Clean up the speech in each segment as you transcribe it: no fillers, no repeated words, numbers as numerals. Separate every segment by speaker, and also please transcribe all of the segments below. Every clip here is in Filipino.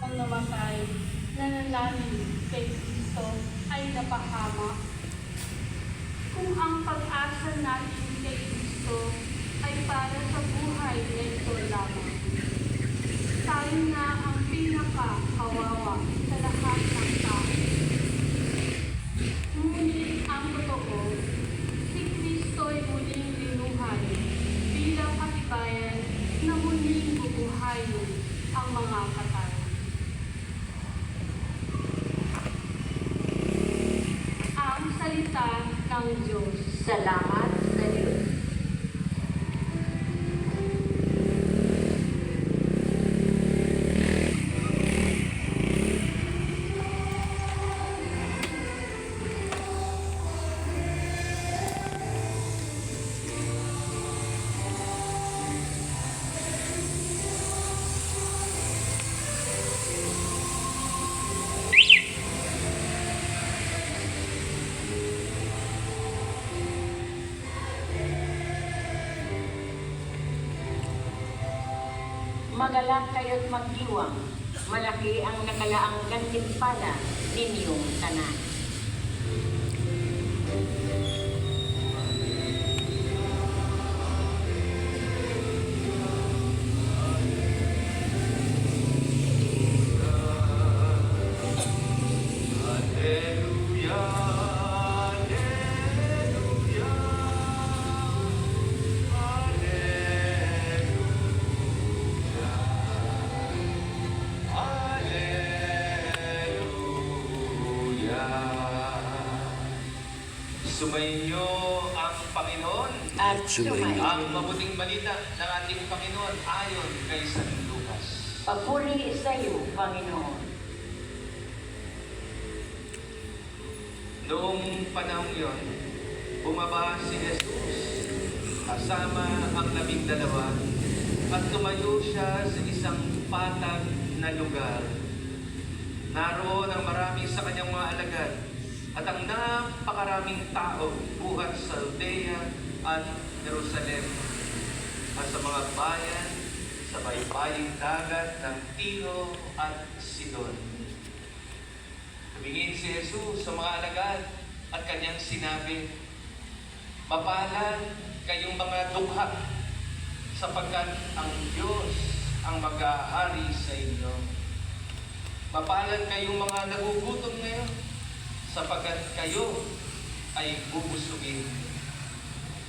Speaker 1: ang namatay, nananalig kay Kristo ay napahamak. Kung ang pag-asa natin kay Kristo ay para sa buhay na ito lamang, tayo na ang pinakahawawa sa lahat ng tao. Ngunit ang totoo, si Kristo ay muling binuhay bilang katibayan na muling bubuhayin ang mga patay. Ang salita ng Diyos.
Speaker 2: Salamat sa Diyos. Magalak kayo't magdiwang, malaki ang nakalaang gantimpala ninyong tanan.
Speaker 3: Sumainyo ang Panginoon
Speaker 2: At sumainyo.
Speaker 3: ang mabuting balita ng ating Panginoon ayon kay San Lucas.
Speaker 2: Papuri sa iyo, Panginoon.
Speaker 3: Noong panahon yon, bumaba si Jesus kasama ang 12 at tumayo siya sa isang patag na lugar. Naroon ang marami sa kanyang mga alagad at ang napakaraming tao buhat sa Judea at Jerusalem at sa mga bayan sa baybaying dagat ng Tiro at Sidon. Tumingin si Jesus sa mga alagad at kanyang sinabi, "Mapalad kayong mga dukha, sapagkat ang Diyos ang mag-aari sa inyo. Mapalad kayong mga nagugutom ngayon, sapagkat kayo ay bubusugin.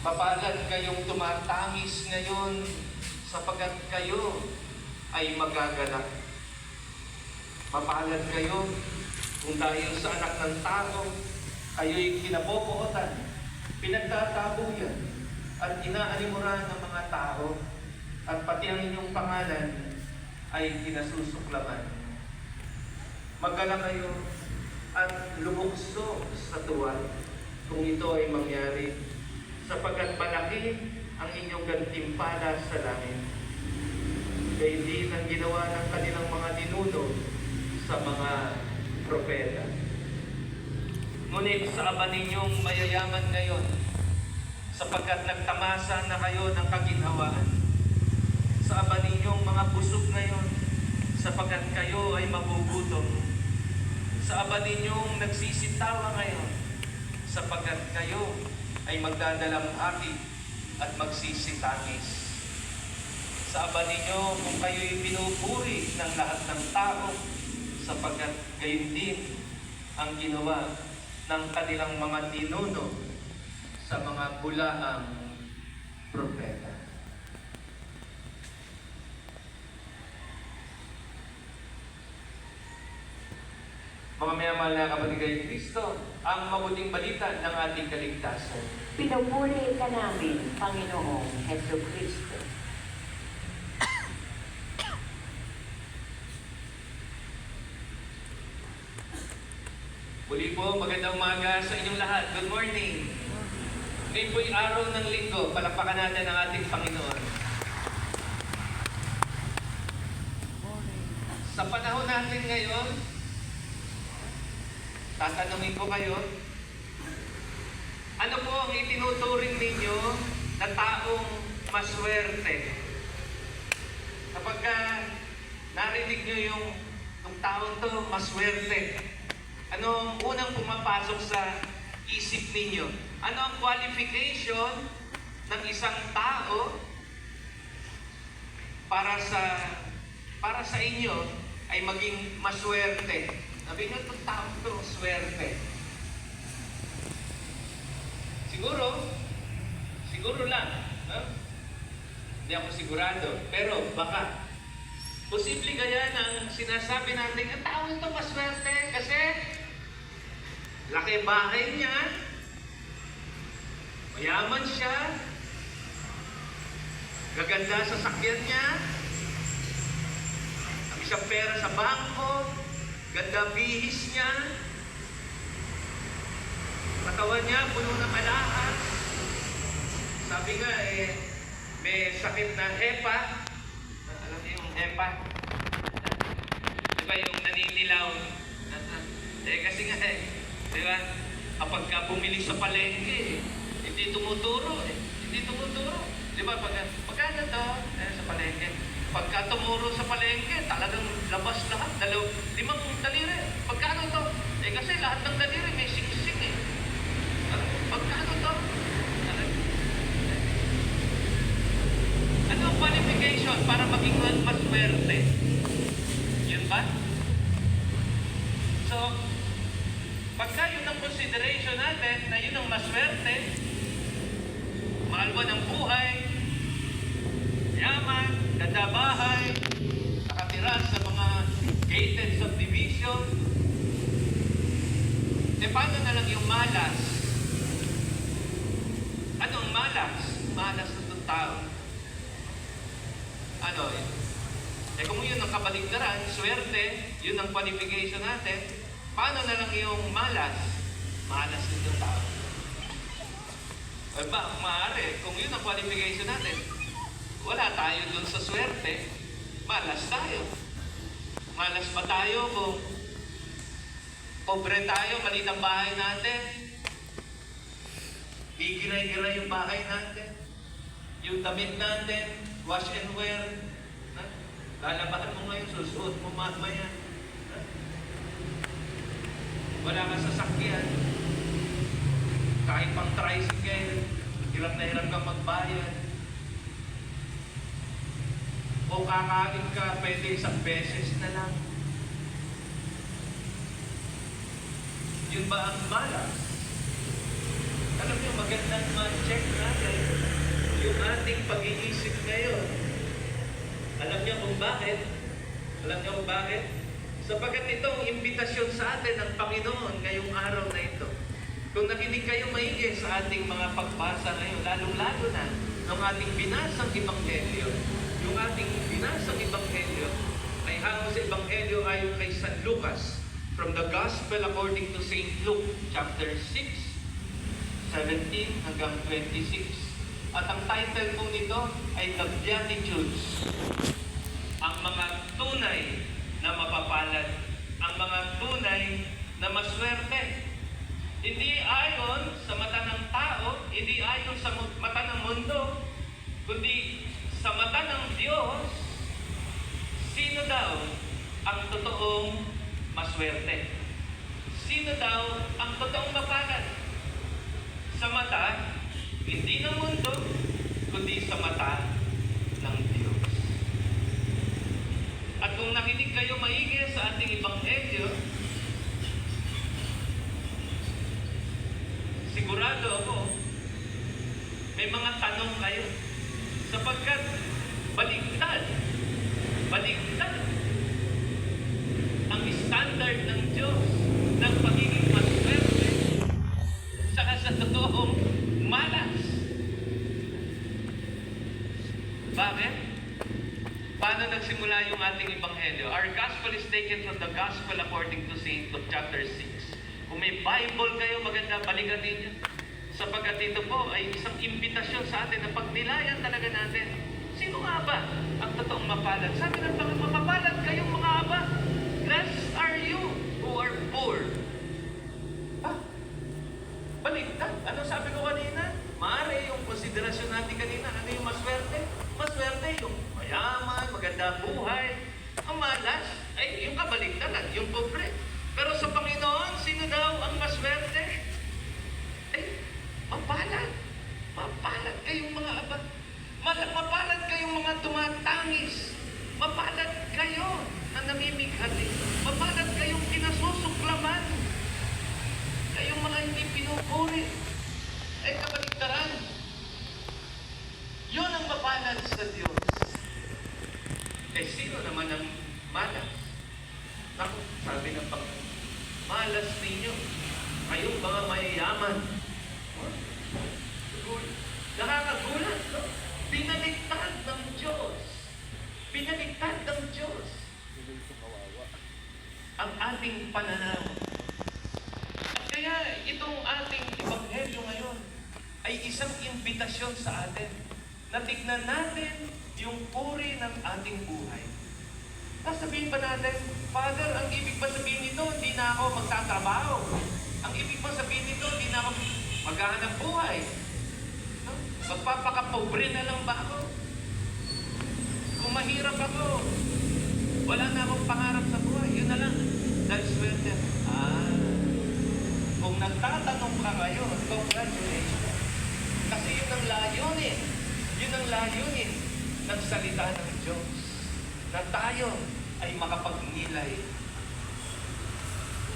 Speaker 3: Mapalad kayong tumatamis ngayon, sapagkat kayo ay magagalak. Mapalad kayo kung dahil sa anak ng tao, kayo'y kinabobootan, pinagtatabuyan, at inaanimuran ng mga tao, at pati ang inyong pangalan ay kinasusuklaman. Maggalak kayo at lumukso sa tuwa kung ito ay mangyari, sapagkat malaki ang inyong gantimpala sa langit. Kaya din ang ginawa ng kanilang mga ninuno sa mga propeta. Ngunit sa aba ninyong mayayaman ngayon, sapagkat nagtamasa na kayo ng kaginhawaan. Sa aba ninyong mga busog ngayon, sapagkat kayo ay magugutom. Sa aba ninyong nagsisitawa ngayon, sapagkat kayo ay magdadalamhati at magsisitangis. Sa aba ninyo kung kayo'y pinupuri ng lahat ng tao, sapagkat gayon din ang ginawa ng kanilang mga ninuno sa mga bulaang propeta. Mga mayamahal na kapatid kay Kristo, ang mabuting balita ng ating kaligtasan.
Speaker 2: Pinupuri ka namin, Panginoong Heso Kristo.
Speaker 3: Muli po, magandang umaga sa inyong lahat. Good morning. Ngayon po'y araw ng linggo. Palakpakan natin ang ating Panginoon. Sa panahon natin ngayon, tatanungin ko kayo, ano po ang itinuturing ninyo na taong maswerte? Kapag narinig nyo yung Itong taong to, maswerte. Ano ang unang pumapasok sa isip ninyo? Ano ang qualification ng isang tao para sa inyo ay maging maswerte? Sabi nyo, itong taong to, swerte. Siguro lang. No? Hindi ako sigurado. Pero baka. Posible kaya na sinasabi natin, ang tao ito maswerte kasi laki bahay niya, mayaman siya, gaganda sa sakyan niya, ang isang pera sa bangko, ganda bihis niya, katawan niya puno ng alahas. Sabi nga may sakit na hepa. Alam niyo yung hepa? Diba yung naninilaw? Kasi nga diba? Kapag ka bumili sa palengke, hindi tumuturo Hindi tumuturo. Diba? Pagkano to? Sa palengke. Pagka tumuro sa palengke, talagang labas lahat. 5 daliri. Pagkano to? Kasi lahat ng daliri may singsing Pagkano to? Ano ang qualification para maging maswerte? Yun ba? So, pagka yun ang consideration natin na yun ang maswerte, mahal ba ng buhay, yaman, ganda bahay, nakatira sa mga gated subdivision, paano na lang yung malas? Anong malas? Malas na itong tao. Kung yun ang kabaligtaran, swerte, yun ang qualification natin, paano na lang yung malas? Malas na itong tao. Maaari, kung yun ang qualification natin, wala tayo dun sa swerte, malas tayo. Malas pa tayo kung pobre tayo, maliit ang bahay natin. Gigiray-giray yung bahay natin. Yung damit natin, wash and wear. Lalabahan mo ngayon, susuot mo mamaya. Wala ka sasakyan. Kahit pang tricycle, hirap na hirap kang magbayad. O kakain ka, pwede isang beses na lang. Yun ba ang malas? Alam niyo, magandang ma-check natin yung ating pag-iisip ngayon. Alam niyo kung bakit? Sapagkat itong imbitasyon sa atin ng Panginoon ngayong araw na ito. Kung nakinig kayo maigi sa ating mga pagbasa ngayon, lalong-lalo na ng ating binasang Ebanghelyo, yung ating binasang Ebanghelyo ay hango sa Ebanghelyo ayon kay San Lucas, from the Gospel according to St. Luke, chapter 6, 17 hanggang 26. At ang title po nito ay The Beatitudes. Ang mga tunay na mapapalad, ang mga tunay na maswerte. Hindi ayon sa mata ng tao, hindi ayon sa mata ng mundo, kundi sa mata ng Diyos, sino daw ang totoong maswerte? Sino daw ang totoong mapalad? Sa mata, hindi ng mundo, kundi sa mata ng Diyos. At kung nakinig kayo maigi sa ating Ebanghelyo, sigurado ako, may mga tanong kayo. Sapagkat baligtad ang standard ng Diyos ng pagiging maswerte saka sa totoong malas. Bakit? Paano nagsimula yung ating Ebanghelyo? Our Gospel is taken from the Gospel according to St. Luke chapter 6. Kung may Bible kayo, maganda balikan ninyo. Sapagkat ito po ay isang imbitasyon sa atin na pagnilayan talaga natin. Sino nga ba ang totoong mapalad? Sabi ng Panginoon, mapapalad kayong mga aba. Blessed are you who are poor. Baligtad. Ano sabi ko kanina? Maaari yung konsiderasyon natin kanina. Ano yung maswerte? Maswerte yung mayaman, maganda buhay. Ang malas ay yung kabaligtad. tumatangis. Mapalad kayo na namimighati. Mapalad kayong kinasusuklaman. Kayong mga hindi pinupuri. Ay kabaligtaran. Yun ang mapalad sa Diyos. Eh sino naman ang malas? Naku, sabi ng Panginoon, malas ninyo. Kayong mga mayayaman. Nakakagulat, no? Binaligtad ng Diyos. Binaligtad ng Diyos ang ating pananaw. At kaya itong ating ebanghelyo ngayon ay isang imbitasyon sa atin na tignan natin yung puri ng ating buhay. Sabihin ba natin, Father, ang ibig ba sabihin nito, hindi na ako magtatrabaho. Ang ibig ba sabihin nito, hindi na ako maghahanap buhay. No? Magpapakapobre na lang ba ako? Kung mahirap ako, wala na akong pangarap sa buhay. Yun na lang. Dahil swerte. Kung nagtatanong ka ngayon, congratulations. Kasi yun ang layunin. Yun ang layunin ng salita ng Diyos. Na tayo ay makapagnilay.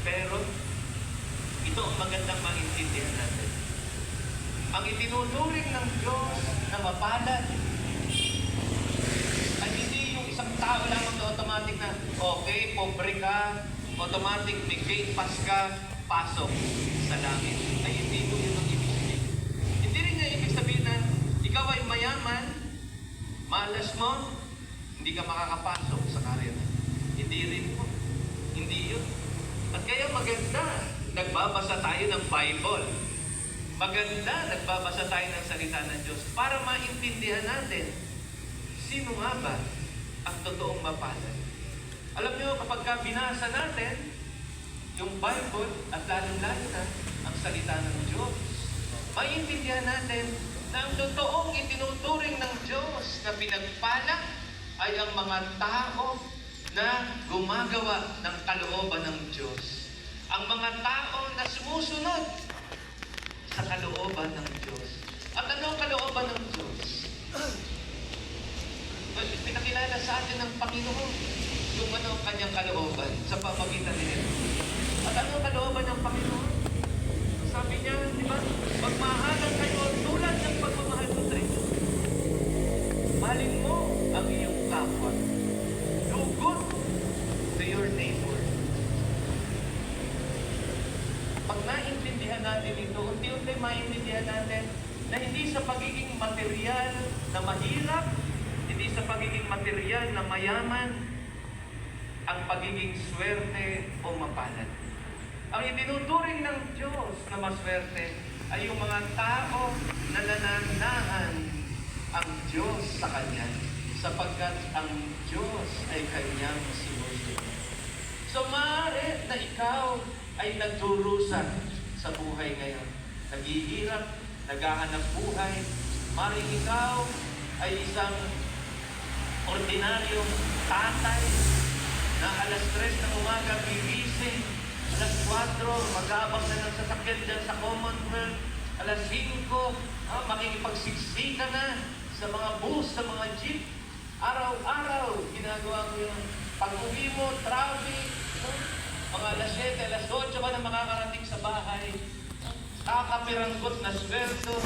Speaker 3: Pero, ito ang magandang maintindihan natin. Ang itinuturing ng Diyos na mapalad ay hindi yung isang tao lamang na automatic na, okay, pobre ka, automatic may gate pass ka, pasok sa langit. Ay hindi ko yun ang ibig sabihin. Hindi rin niya ibig sabihin na ikaw ay mayaman, malas mo, hindi ka makakapasok sa karir. Hindi rin po. Hindi yun. At kaya maganda, nagbabasa tayo ng Bible. Maganda, nagbabasa tayo ng salita ng Diyos para maintindihan natin sino nga ba ang totoong mapalad. Alam niyo, kapag binasa natin yung Bible at lalong-lalo na ang salita ng Diyos, maintindihan natin na ang totoong itinuturing ng Diyos na pinagpala ay ang mga tao na gumagawa ng kalooban ng Diyos. Ang mga tao na sumusunod sa kalooban ng Diyos. At ano ang kalooban ng Diyos? Pinakilala sa atin ng Panginoon yung ano ang kanyang kalooban sa pamagitan nila. At ano ang kalooban ng Panginoon? Sabi niya, di ba? Magmahalan kayo tulad ng pagmamahal mo sa inyo. Mahalin mo ang iyong kapwa. Do good to your neighbor. Pag naintindihan natin ito, unti-unti maintindihan natin na hindi sa pagiging material na mahirap, hindi sa pagiging material na mayaman, ang pagiging swerte o mapalad. Ang itinuturing ng Diyos na maswerte ay yung mga tao na nananahan ang Diyos sa Kanya sapagkat ang Diyos ay Kanyang sinusunod. So maaari na ikaw ay nagdurusa sa buhay ngayon. Naghihirap, naghahanap buhay. Maaari ikaw ay isang ordinaryong tatay na alas 3 ng umaga gigising, alas 4 mag-aabang na ng sasakyan dyan sa Commonwealth, alas 5 makikipagsiksika na sa mga bus, sa mga jeep. Araw-araw ginagawa mo yun. Pag-uwi mo, traffic, mga alas 7, alas 8 ka na makakarating sa bahay. Kakapiranggot na sweldo.